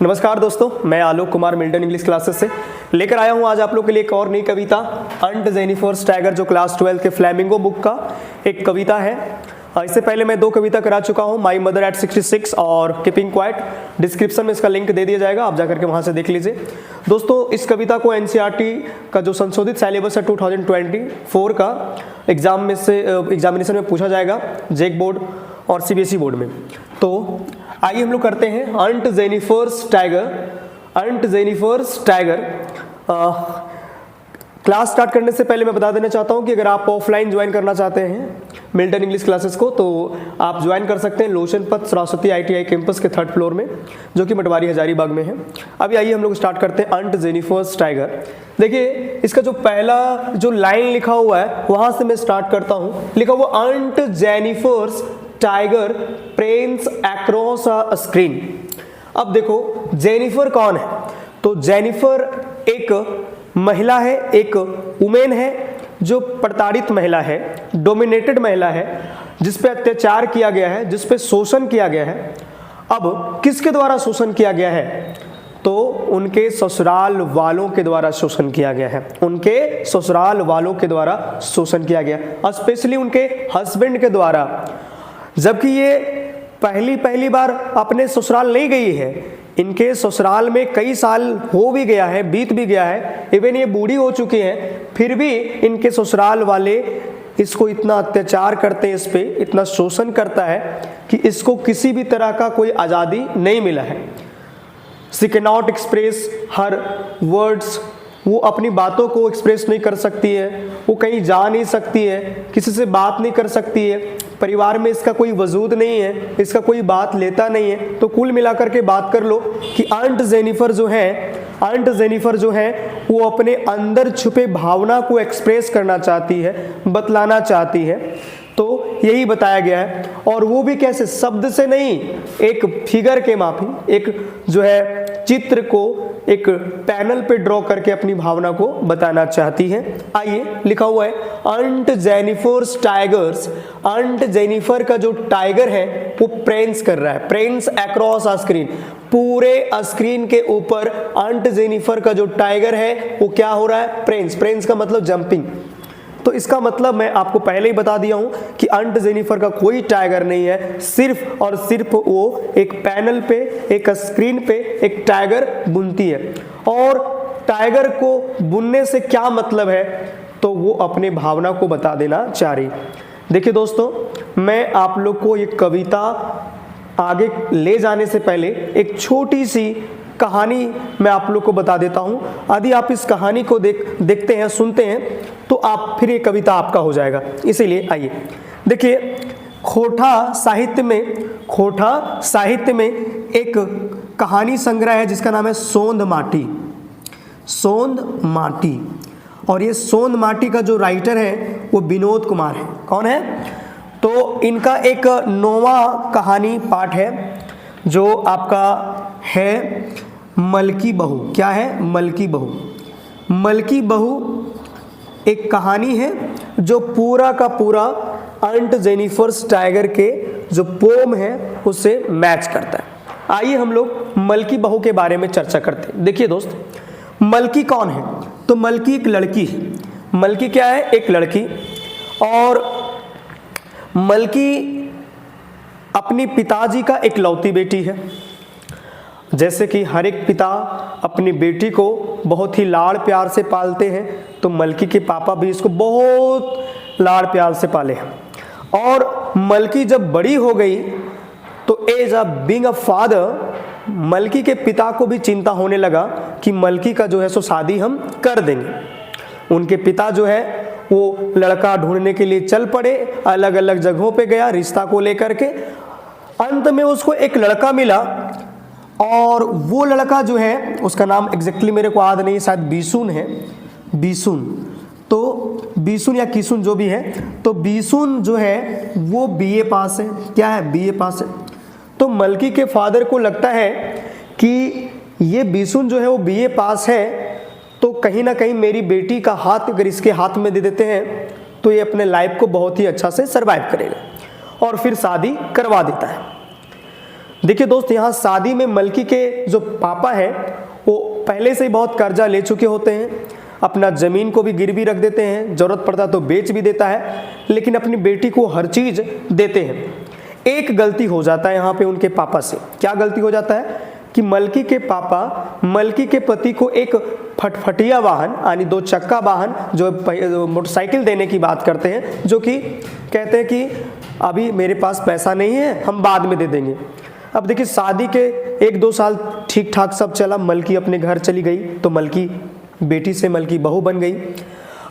नमस्कार दोस्तों, मैं Alok Kumar Milton English classes से लेकर आया हूं आज आप लोग के लिए एक और नई कविता अंट जेनिफर स्टैगर, जो क्लास 12 के फ्लैमिंगो बुक का एक कविता है। इससे पहले मैं 2 कविता करा चुका हूं, माई मदर एट 66 और कीपिंग क्वाइट। डिस्क्रिप्शन में इसका लिंक दे दिया जाएगा, आप जाकर के वहां से देख लीजिए। दोस्तों, इस कविता को एनसीईआरटी का जो संशोधित सिलेबस है 2024 का एग्जामिनेशन में पूछा जाएगा, जेक बोर्ड और सीबीएसई बोर्ड में। तो आइए हम लोग करते हैं अंट जेनिफर स्टैगर। क्लास स्टार्ट करने से पहले मैं बता देना चाहता हूं कि अगर आप ऑफलाइन ज्वाइन करना चाहते हैं मिल्टन इंग्लिश क्लासेस को, तो आप ज्वाइन कर सकते हैं लोशन पथ सरस्वती ITI कैंपस के 3rd फ्लोर में, जो कि मटवारी हजारीबाग में है। अभी आइए हम लोग स्टार्ट करते हैं अंट जेनिफर स्टैगर। देखिए, इसका जो पहला जो लाइन लिखा हुआ है वहां से मैं स्टार्ट करता हूं। लिखा हुआ aunt Jennifer's tiger prance across a screen. अब देखो, जेनिफर कौन है? तो जेनिफर एक महिला है, एक वुमेन है, जो प्रताड़ित महिला है, डोमिनेटेड महिला है, जिस पे अत्याचार किया गया है, जिस पे शोषण किया गया है। अब किसके द्वारा शोषण किया गया है? तो उनके ससुराल वालों के द्वारा शोषण किया गया है। उनके ससुराल वालों के द्वारा शोषण किया गया, स्पेशली उनके हस्बैंड के द्वारा। जबकि ये पहली बार अपने ससुराल नहीं गई है, इनके ससुराल में कई साल हो भी गया है, बीत भी गया है, इवन ये बूढ़ी हो चुकी हैं, फिर भी इनके ससुराल वाले इसको इतना अत्याचार करते हैं, इस पे इतना शोषण करता है कि इसको किसी भी तरह का कोई आज़ादी नहीं मिला है। She can not express her words, वो अपनी बातों को एक्सप्रेस नहीं कर सकती है, वो कहीं जा नहीं सकती है, किसी से बात नहीं कर सकती है, परिवार में इसका कोई वजूद नहीं है, इसका कोई बात लेता नहीं है। तो कुल मिलाकर के बात कर लो कि अंट जेनिफर जो है वो अपने अंदर छुपे भावना को एक्सप्रेस करना चाहती है, बतलाना चाहती है। तो यही बताया गया है, और वो भी कैसे? शब्द से नहीं, एक फिगर के माफी, एक जो है चित्र को एक पैनल पे ड्रॉ करके अपनी भावना को बताना चाहती है। आइए, लिखा हुआ है अंट जेनिफर्स टाइगर्स। अंट जेनिफर का जो टाइगर है वो प्रेंस कर रहा है, प्रेंस अक्रॉस अ स्क्रीन, पूरे स्क्रीन के ऊपर अंट जेनिफर का जो टाइगर है वो क्या हो रहा है? प्रेंस का मतलब जंपिंग। तो इसका मतलब मैं आपको पहले ही बता दिया हूं कि अंट जेनिफर का कोई टाइगर नहीं है, सिर्फ और सिर्फ वो एक पैनल पे, एक स्क्रीन पे एक टाइगर बुनती है। और टाइगर को बुनने से क्या मतलब है? तो वो अपने भावना को बता देना चाह रही। देखिए दोस्तों, मैं आप लोग को ये कविता आगे ले जाने से पहले एक छोटी सी कहानी मैं आप लोग को बता देता हूं। यदि आप इस कहानी को देखते हैं, सुनते हैं, तो आप फिर ये कविता आपका हो जाएगा। इसीलिए आइए देखिए, खोटा साहित्य में एक कहानी संग्रह है जिसका नाम है सोंध माटी। और ये सोंध माटी का जो राइटर है वो विनोद कुमार है। कौन है? तो इनका एक 9वां कहानी पाठ है जो आपका है मलकी बहू। क्या है? मलकी बहू एक कहानी है जो पूरा का पूरा अंट जेनिफर टाइगर के जो पोम है उससे मैच करता है। आइए हम लोग मलकी बहू के बारे में चर्चा करते हैं। देखिए दोस्त, मलकी कौन है? तो मलकी एक लड़की है। मलकी क्या है? एक लड़की। और मलकी अपनी पिताजी का एक लौती बेटी है। जैसे कि हर एक पिता अपनी बेटी को बहुत ही लाड़ प्यार से पालते हैं, तो मलकी के पापा भी इसको बहुत लाड़ प्यार से पाले हैं। और मलकी जब बड़ी हो गई तो as a being a father, मलकी के पिता को भी चिंता होने लगा कि मलकी का जो है सो शादी हम कर देंगे। उनके पिता जो है वो लड़का ढूंढने के लिए चल पड़े, अलग अलग जगहों पे गया रिश्ता को लेकर के। अंत में उसको एक लड़का मिला, और वो लड़का जो है उसका नाम एग्जैक्टली मेरे को याद नहीं, शायद बीसुन है, तो बीसुन या किसुन जो भी है, तो बीसुन जो है वो BA पास है। क्या है? BA पास है। तो मलकी के फादर को लगता है कि ये बीसुन जो है वो BA पास है, तो कहीं ना कहीं मेरी बेटी का हाथ अगर इसके हाथ में दे देते हैं तो ये अपने लाइफ को बहुत ही अच्छा से सरवाइव करेगा, और फिर शादी करवा देता है। देखिए दोस्त, यहाँ शादी में मलकी के जो पापा हैं वो पहले से ही बहुत कर्जा ले चुके होते हैं, अपना ज़मीन को भी गिरवी रख देते हैं, ज़रूरत पड़ता तो बेच भी देता है, लेकिन अपनी बेटी को हर चीज़ देते हैं। एक गलती हो जाता है यहाँ पे उनके पापा से। क्या गलती हो जाता है कि मलकी के पापा मलकी के पति को एक फटफटिया वाहन यानी 2 चक्का वाहन जो मोटरसाइकिल देने की बात करते हैं, जो कि कहते हैं कि अभी मेरे पास पैसा नहीं है, हम बाद में दे देंगे। अब देखिए, शादी के 1-2 साल ठीक ठाक सब चला, मलकी अपने घर चली गई तो मलकी बेटी से मलकी बहू बन गई।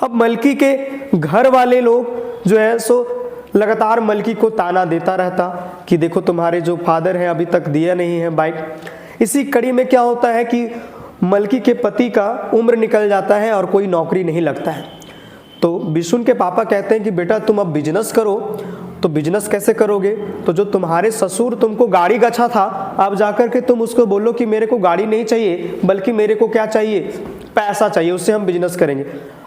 अब मलकी के घर वाले लोग जो है सो लगातार मलकी को ताना देता रहता कि देखो तुम्हारे जो फादर हैं अभी तक दिया नहीं है बाइक। इसी कड़ी में क्या होता है कि मलकी के पति का उम्र निकल जाता है और कोई नौकरी नहीं लगता है। तो बिशुन के पापा कहते हैं कि बेटा तुम अब बिजनेस करो। तो बिजनेस कैसे करोगे? तो जो तुम्हारे ससुर तुमको गाड़ी गछा था, अब जाकर के तुम उसको बोलो कि मेरे को गाड़ी नहीं चाहिए, बल्कि मेरे को क्या चाहिए, पैसा चाहिए, उससे हम बिजनेस करेंगे।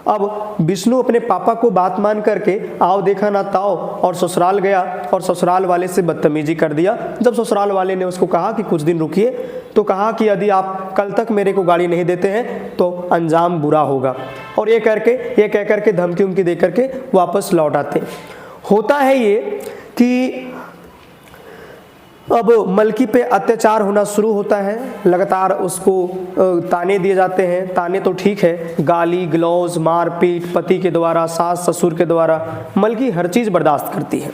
अब विष्णु अपने पापा को बात मान करके आओ देखा ना ताओ और ससुराल गया और ससुराल वाले से बदतमीजी कर दिया। जब ससुराल वाले ने उसको कहा कि कुछ दिन रुकिए, तो कहा कि यदि आप कल तक मेरे को गाड़ी नहीं देते हैं तो अंजाम बुरा होगा, और ये कह करके धमकी उमकी दे करके वापस लौट आते। होता है ये कि अब मलकी पे अत्याचार होना शुरू होता है, लगातार उसको ताने दिए जाते हैं। ताने तो ठीक है, गाली गलौज मारपीट पति के द्वारा, सास ससुर के द्वारा, मलकी हर चीज़ बर्दाश्त करती है।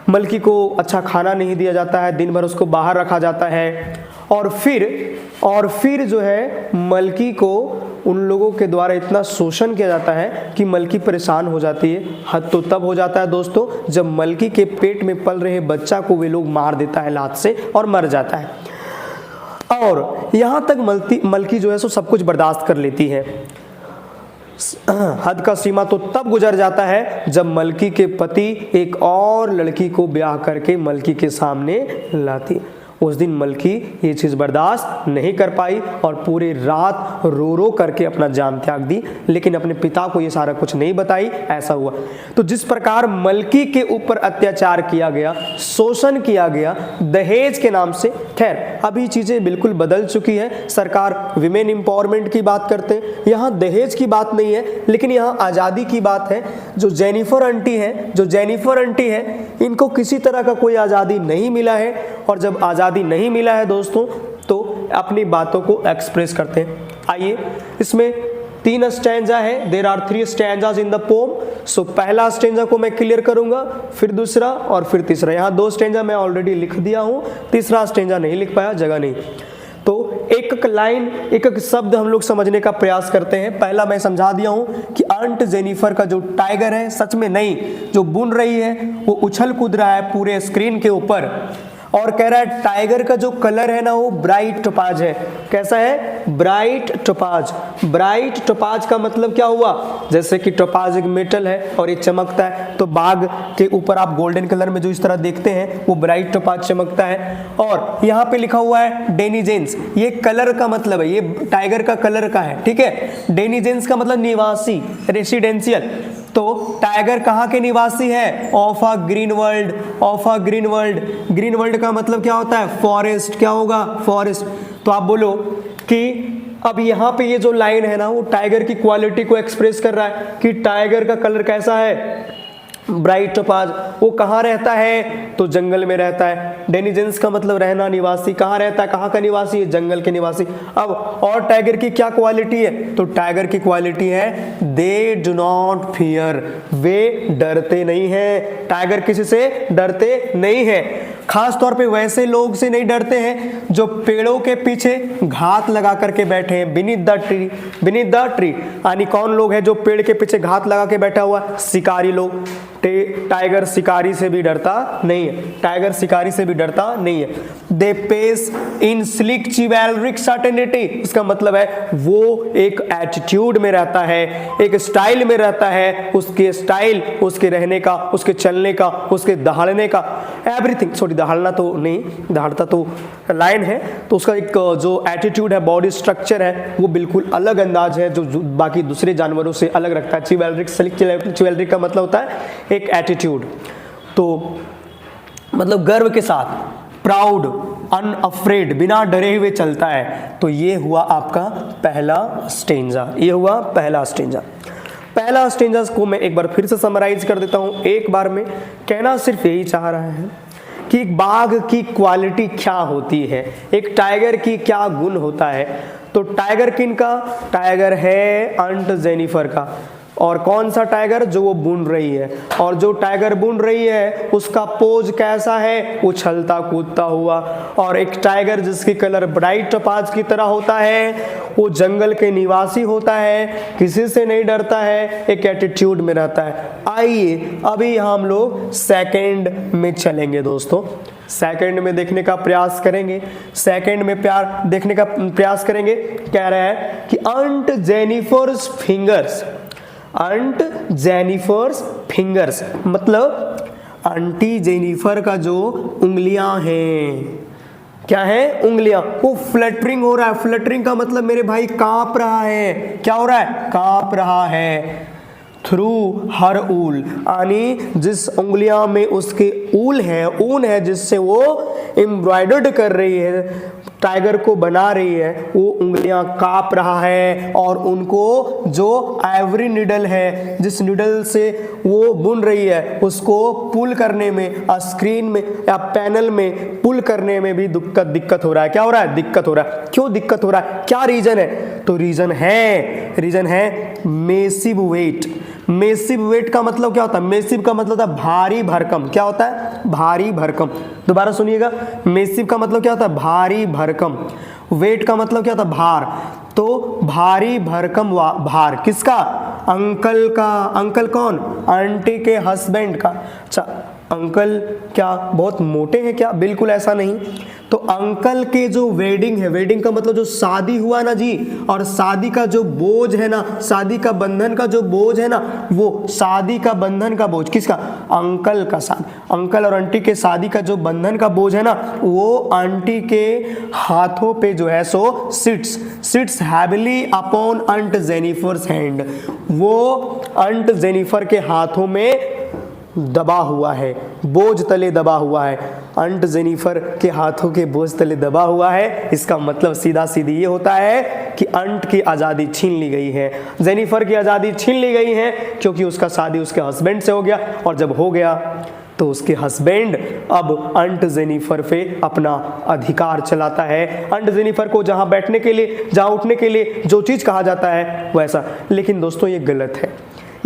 मलकी को अच्छा खाना नहीं दिया जाता है, दिन भर उसको बाहर रखा जाता है, और फिर जो है मलकी को उन लोगों के द्वारा इतना शोषण किया जाता है कि मलकी परेशान हो जाती है। हद तो तब हो जाता है दोस्तों जब मलकी के पेट में पल रहे बच्चा को वे लोग मार देता है लात से और मर जाता है। और यहाँ तक मलकी जो है सो सब कुछ बर्दाश्त कर लेती है। हद का सीमा तो तब गुजर जाता है जब मलकी के पति एक और लड़की को ब्याह करके मलकी के सामने लाती। उस दिन मलकी ये चीज़ बर्दाश्त नहीं कर पाई और पूरी रात रो रो करके अपना जान त्याग दी, लेकिन अपने पिता को ये सारा कुछ नहीं बताई। ऐसा हुआ। तो जिस प्रकार मलकी के ऊपर अत्याचार किया गया, शोषण किया गया दहेज के नाम से, खैर अभी चीज़ें बिल्कुल बदल चुकी है। सरकार विमेन एम्पावरमेंट की बात करते हैं, यहाँ दहेज की बात नहीं है, लेकिन यहाँ आज़ादी की बात है। जो जेनिफर आंटी है इनको किसी तरह का कोई आज़ादी नहीं मिला है, और जब आज़ादी नहीं मिला है दोस्तों तो अपनी बातों को एक्सप्रेस करते हैं। आइए, इसमें 3 स्टैंजा है, there are 3 stanzas in the poem. So पहला स्टैंजा को मैं क्लियर करूंगा, फिर दूसरा और फिर तीसरा। यहाँ 2 स्टैंजा मैं ऑलरेडी लिख दिया हूँ, तीसरा स्टैंजा नहीं लिख पाया, जगह नहीं। तो एक लाइन एक शब्द हम लोग समझने का प्रयास करते हैं। पहला मैं समझा दिया हूँ कि आंट जेनिफर का जो टाइगर है, सच में नहीं, जो बुन रही है वो उछल कूद रहा है पूरे स्क्रीन के ऊपर और कह रहा है टाइगर का जो कलर है ना वो ब्राइट टोपाज है। कैसा है? Bright topaz. ब्राइट टोपाज का मतलब क्या हुआ? जैसे कि टोपाज एक मेटल है और ये चमकता है, तो बाघ के ऊपर आप गोल्डन कलर में जो इस तरह देखते हैं वो ब्राइट टोपाज चमकता है। और यहाँ पे लिखा हुआ है डेनिजेंस, ये कलर का मतलब है, ये टाइगर का कलर का है, ठीक है। डेनिजेंस का मतलब निवासी, रेसिडेंशियल। तो टाइगर कहाँ के निवासी है? Of a green world, of a green world. Green world का मतलब क्या होता है? फॉरेस्ट। क्या होगा? फॉरेस्ट। तो आप बोलो कि अब यहाँ पे ये जो लाइन है ना वो टाइगर की क्वालिटी को एक्सप्रेस कर रहा है कि टाइगर का कलर कैसा है? Bright topaz. वो कहाँ रहता है? तो जंगल में रहता है। डेनिजेंस का मतलब रहना, निवासी। कहाँ रहता है? कहाँ का निवासी है? जंगल के निवासी। अब और टाइगर की क्या क्वालिटी है? तो टाइगर की क्वालिटी है दे डू नॉट फियर, वे डरते नहीं हैं। टाइगर किसी से डरते नहीं है, खास तौर पे वैसे लोग से नहीं डरते हैं जो पेड़ों के पीछे घात लगा करके बैठे हैं। Beneath the tree, beneath the tree यानी कौन लोग हैं जो पेड़ के पीछे घात लगा के बैठा हुआ? शिकारी लोग। टाइगर शिकारी से भी डरता नहीं है, टाइगर शिकारी से भी डरता नहीं है। They pace in sleek chivalric certainty, इसका मतलब है वो एक एटीट्यूड में रहता है, एक स्टाइल में रहता है। उसके स्टाइल, उसके रहने का, उसके चलने का, उसके दहाड़ने का, एवरीथिंग। सॉरी, दहाड़ना तो नहीं, दहाड़ता तो लाइन है। तो उसका एक जो एटीट्यूड है, बॉडी स्ट्रक्चर है, वो बिल्कुल अलग अंदाज है जो बाकी दूसरे जानवरों से अलग रखता है। चिवैलरिक, स्लिक चिवैलरिक का मतलब होता है एक एटीट्यूड। तो मतलब गर्व के साथ, प्राउड, अनअफ्रेड, बिना डरे हुए चलता है। तो ये हुआ आपका पहला स्टेंजा, ये हुआ पहला स्टेंजा। पहला स्टेंजा को मैं एक बार फिर से समराइज कर देता हूं एक बार में। कहना सिर्फ यही चाह रहा है कि एक बाघ की क्वालिटी क्या होती है, एक टाइगर की क्या गुण होता है। तो टाइगर किनका? टाइगर है अंट जेनिफर का। और कौन सा टाइगर? जो वो बुन रही है। और जो टाइगर बुन रही है उसका पोज कैसा है? उछलता कूदता हुआ। और एक टाइगर जिसकी कलर ब्राइट टोपाज की तरह होता है, वो जंगल के निवासी होता है, किसी से नहीं डरता है, एक एटीट्यूड में रहता है। आइए अभी हम लोग सेकंड में चलेंगे दोस्तों, सेकंड में देखने का प्रयास करेंगे, सेकंड में प्यार देखने का प्रयास करेंगे। कह रहा है कि अंट जेनिफर्स फिंगर्स, अंट जेनिफर्स फिंगर्स मतलब आंटी जेनिफर का जो उंगलियां हैं, क्या है? उंगलियां, वो फ्लटरिंग हो रहा है। फ्लटरिंग का मतलब मेरे भाई कांप रहा है। क्या हो रहा है? कांप रहा है। थ्रू हर ऊल, यानी जिस उंगलियां में उसके ऊल है, ऊन है, जिससे वो एम्ब्रॉयडर्ड कर रही है, टाइगर को बना रही है, वो उंगलियां कांप रहा है। और उनको जो आइवरी निडल है, जिस निडल से वो बुन रही है, उसको पुल करने में, स्क्रीन में या पैनल में पुल करने में भी दिक्कत हो रहा है। क्या हो रहा है? दिक्कत हो रहा है। क्यों दिक्कत हो रहा है? क्या रीजन है? तो रीजन है मेसिव वेट। मेसिव वेट का मतलब क्या होता है? मेसिव का मतलब होता है भारी भरकम। क्या होता है? भारी भरकम। दोबारा सुनिएगा, मेसिव का मतलब क्या होता है? भारी भरकम। वेट का मतलब क्या होता है? भार। तो भारी भरकम भार किसका? अंकल का। अंकल कौन? आंटी के हस्बैंड का। अच्छा, अंकल क्या बहुत मोटे हैं क्या? बिल्कुल ऐसा नहीं। तो अंकल के जो वेडिंग है, वेडिंग का मतलब जो शादी हुआ ना जी, और शादी का जो बोझ है ना, शादी का बंधन का जो बोझ है ना, वो शादी का बंधन का बोझ किसका? अंकल का। अंकल और आंटी के शादी का जो बंधन का बोझ है ना, वो आंटी के हाथों पे जो है सो sits heavily upon aunt Jennifer's hand. वो अंट जेनिफर के हाथों में दबा हुआ है, बोझ तले दबा हुआ है। अंट जेनिफर के हाथों के बोझ तले दबा हुआ है। इसका मतलब सीधा सीधी ये होता है कि अंट की आज़ादी छीन ली गई है, जेनिफर की आज़ादी छीन ली गई है, क्योंकि उसका शादी उसके हस्बैंड से हो गया। और जब हो गया तो उसके हस्बैंड अब अंट जेनिफर पे अपना अधिकार चलाता है। अंट जेनिफर को जहां बैठने के लिए, जहां उठने के लिए जो चीज़ कहा जाता है वैसा। लेकिन दोस्तों ये गलत है,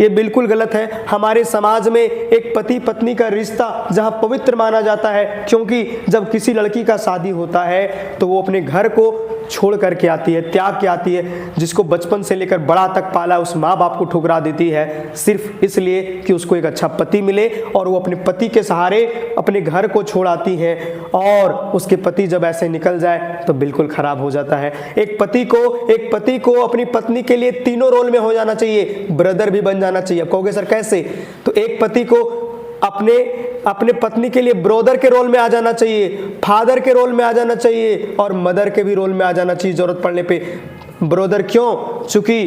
ये बिल्कुल गलत है। हमारे समाज में एक पति पत्नी का रिश्ता जहां पवित्र माना जाता है, क्योंकि जब किसी लड़की का शादी होता है तो वो अपने घर को छोड़ करके आती है, त्याग के आती है, जिसको बचपन से लेकर बड़ा तक पाला, उस माँ बाप को ठुकरा देती है सिर्फ इसलिए कि उसको एक अच्छा पति मिले। और वो अपने पति के सहारे अपने घर को छोड़ आती है, और उसके पति जब ऐसे निकल जाए तो बिल्कुल खराब हो जाता है। एक पति को अपनी पत्नी के लिए तीनों रोल में हो जाना चाहिए, ब्रदर भी बन जाना चाहिए। कहोगे सर कैसे? तो एक पति को अपने पत्नी के लिए ब्रदर के रोल में आ जाना चाहिए, फादर के रोल में आ जाना चाहिए, और मदर के भी रोल में आ जाना चाहिए जरूरत पड़ने पे। ब्रदर क्यों? चूंकि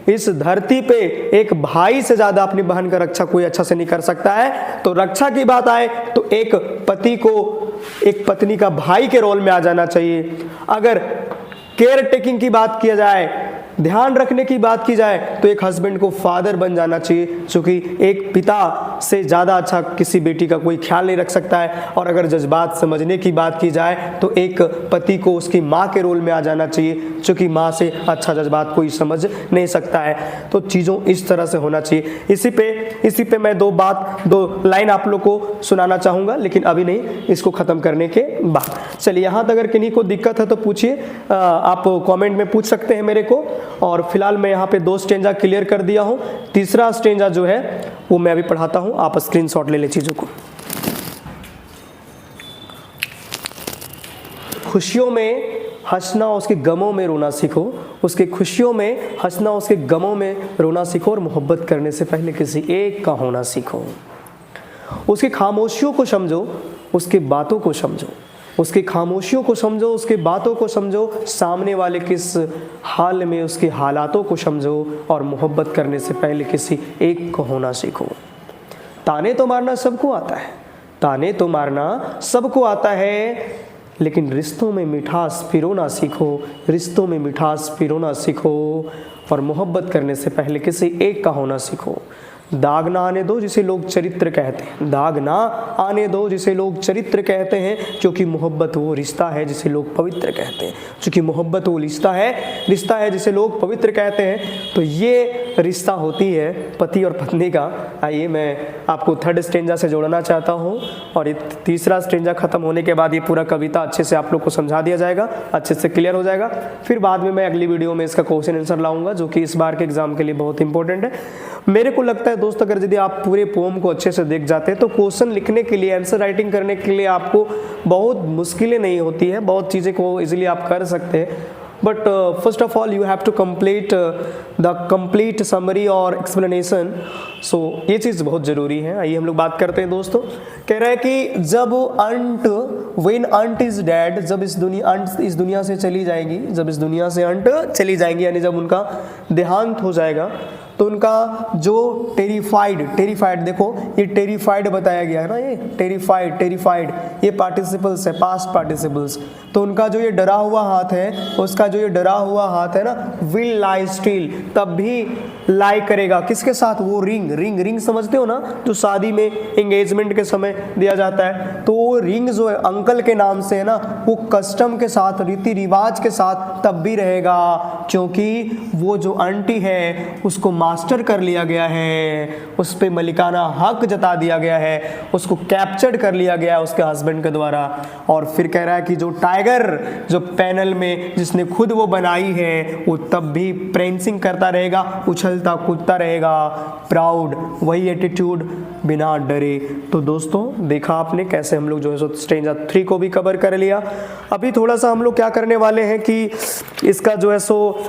इस धरती पे एक भाई से ज्यादा अपनी बहन का रक्षा कोई अच्छा से नहीं कर सकता है। तो रक्षा की बात आए तो एक पति को एक पत्नी का भाई के रोल में आ जाना चाहिए। अगर केयर टेकिंग की बात किया जाए, ध्यान रखने की बात की जाए, तो एक हस्बैंड को फादर बन जाना चाहिए, क्योंकि एक पिता से ज़्यादा अच्छा किसी बेटी का कोई ख्याल नहीं रख सकता है। और अगर जज्बात समझने की बात की जाए तो एक पति को उसकी माँ के रोल में आ जाना चाहिए, क्योंकि माँ से अच्छा जज्बात कोई समझ नहीं सकता है। तो चीज़ों इस तरह से होना चाहिए। इसी पे मैं दो लाइन आप लोग को सुनाना चाहूँगा, लेकिन अभी नहीं, इसको ख़त्म करने के बाद। चलिए, यहाँ तक अगर किन्हीं को दिक्कत है तो पूछिए, आप कॉमेंट में पूछ सकते हैं मेरे को। और फिलहाल मैं यहाँ पे 2 स्टेंजा क्लियर कर दिया हूँ। तीसरा स्टेंजा जो है वो मैं अभी पढ़ाता हूँ, आप स्क्रीनशॉट ले चीज़ों को। खुशियों में हंसना, उसके गमों में रोना सीखो। उसके खुशियों में हंसना, उसके गमों में रोना सीखो। और मोहब्बत करने से पहले किसी एक का होना सीखो। उसकी खामोशियों को समझो, उसकी बातों को समझो। उसकी खामोशियों को समझो, उसकी बातों को समझो, सामने वाले किस हाल में उसके हालातों को समझो। और मोहब्बत करने से पहले किसी एक को होना सीखो। ताने तो मारना सबको आता है, ताने तो मारना सबको आता है, लेकिन रिश्तों में मिठास पिरोना सीखो, रिश्तों में मिठास पिरोना सीखो, और मोहब्बत करने से पहले किसी एक का होना सीखो। दाग ना आने दो जिसे लोग चरित्र कहते हैं, दाग ना आने दो जिसे लोग चरित्र कहते हैं, क्योंकि मोहब्बत वो रिश्ता है जिसे लोग पवित्र कहते हैं, क्योंकि मोहब्बत वो रिश्ता है जिसे लोग पवित्र कहते हैं। तो ये रिश्ता होती है पति और पत्नी का। आइए मैं आपको थर्ड स्टेंजा से जोड़ना चाहता हूँ, और ये तीसरा स्टेंजा खत्म होने के बाद ये पूरा कविता अच्छे से आप लोग को समझा दिया जाएगा, अच्छे से क्लियर हो जाएगा। फिर बाद में मैं अगली वीडियो में इसका क्वेश्चन आंसर लाऊंगा, जो कि इस बार के एग्जाम के लिए बहुत इंपॉर्टेंट है। मेरे को लगता है दोस्तों, अगर यदि आप पूरे पोम को अच्छे से देख जाते हैं तो क्वेश्चन लिखने के लिए, आंसर राइटिंग करने के लिए आपको बहुत मुश्किलें नहीं होती है, बहुत चीज़ें को इजीली आप कर सकते हैं। But first of all you have to complete the complete summary और एक्सप्लेनेशन। सो ये चीज़ बहुत ज़रूरी है। आइए हम लोग बात करते हैं दोस्तों। कह रहा है कि जब अंट, व्हेन अंट इज डेड, जब इस दुनिया से चली जाएगी, जब इस दुनिया से अंट चली जाएंगी, यानी जब उनका देहांत हो जाएगा, तो उनका जो टेरिफाइड देखो ये टेरिफाइड बताया गया है ना, ये टेरिफाइड ये पार्टिसिपल्स है, पास्ट पार्टिसिपल्स। तो उनका जो ये डरा हुआ हाथ है, उसका जो ये डरा हुआ हाथ है ना, विल लाई स्टिल, तब भी लाई करेगा किसके साथ? वो रिंग समझते हो ना, जो शादी में एंगेजमेंट के समय दिया जाता है। तो वो रिंग जो है अंकल के नाम से है ना, वो कस्टम के साथ, रीति रिवाज के साथ तब भी रहेगा, क्योंकि वो जो आंटी है उसको मास्टर कर लिया गया है, उस पे मलिकाना हक जता दिया गया है, उसको कैप्चर्ड कर लिया गया है उसके हस्बैंड के द्वारा। और फिर कह रहा है कि जो टाइगर जो पैनल में जिसने खुद वो बनाई है, वो तब भी प्रेंसिंग करता रहेगा, उछलता कूदता रहेगा, प्राउड, वही एटीट्यूड, बिना डरे। तो दोस्तों देखा आपने कैसे हम लोग जो है सो स्टेंजा 3 को भी कवर कर लिया। अभी थोड़ा सा हम लोग क्या करने वाले हैं कि इसका जो है सो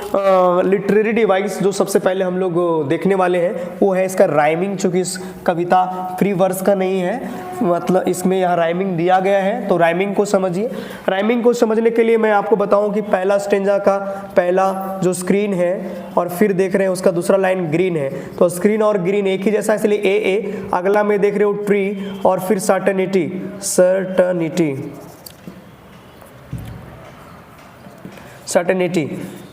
लिटरेरी डिवाइस जो सबसे पहले हम लोग देखने वाले हैं वो है इसका राइमिंग। चूंकि इस कविता फ्री वर्स का नहीं है, मतलब इसमें यहाँ राइमिंग दिया गया है, तो राइमिंग को समझिए। राइमिंग को समझने के लिए मैं आपको बताऊं कि पहला स्टेंजा का पहला जो स्क्रीन है और फिर देख रहे हैं उसका दूसरा लाइन ग्रीन है, तो स्क्रीन और ग्रीन एक ही जैसा, इसलिए ए। अगला में देख रहे हो ट्री और फिर सर्टेनिटी,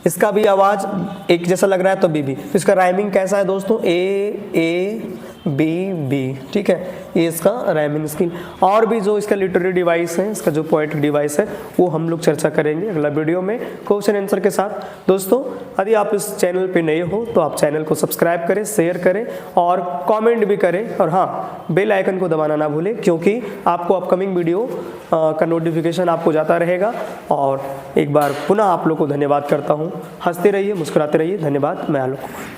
इसका भी आवाज एक जैसा लग रहा है, तो बी। तो इसका राइमिंग कैसा है दोस्तों? ए बी, ठीक है, ये इसका राइमिंग स्कीम। और भी जो इसका लिटरेरी डिवाइस है, इसका जो पोएटिक डिवाइस है, वो हम लोग चर्चा करेंगे अगला वीडियो में क्वेश्चन आंसर के साथ। दोस्तों यदि आप इस चैनल पे नए हो तो आप चैनल को सब्सक्राइब करें, शेयर करें और कमेंट भी करें, और हाँ बेल आइकन को दबाना ना भूलें, क्योंकि आपको अपकमिंग वीडियो का नोटिफिकेशन आपको जाता रहेगा। और एक बार पुनः आप लोग को धन्यवाद करता हूँ। हंसते रहिए, मुस्कुराते रहिए। धन्यवाद। मैं आलोक।